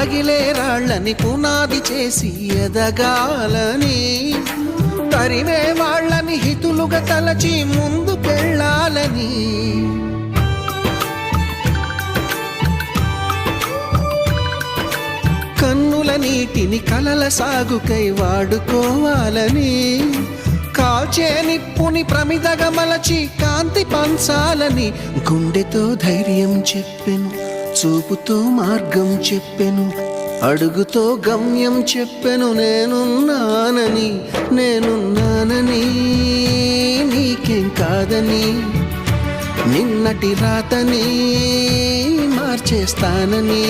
పగిలే రాళ్ళని పునాది చేసి ఎదగాలని, తరిమే వాళ్ళని హితులుగా తలచి ముందుకెళ్ళాలని, కన్నుల నీటిని కలల సాగుకై వాడుకోవాలని, కాల్చే నిప్పుని ప్రమిదగా మలచి కాంతి పంచాలని, గుండెతో ధైర్యం చెప్పెను, చూపుతో మార్గం చెప్పెను, అడుగుతో గమ్యం చెప్పెను. నేనున్నానని నీకేం కాదని, నిన్నటి రాతని మార్చేస్తానని.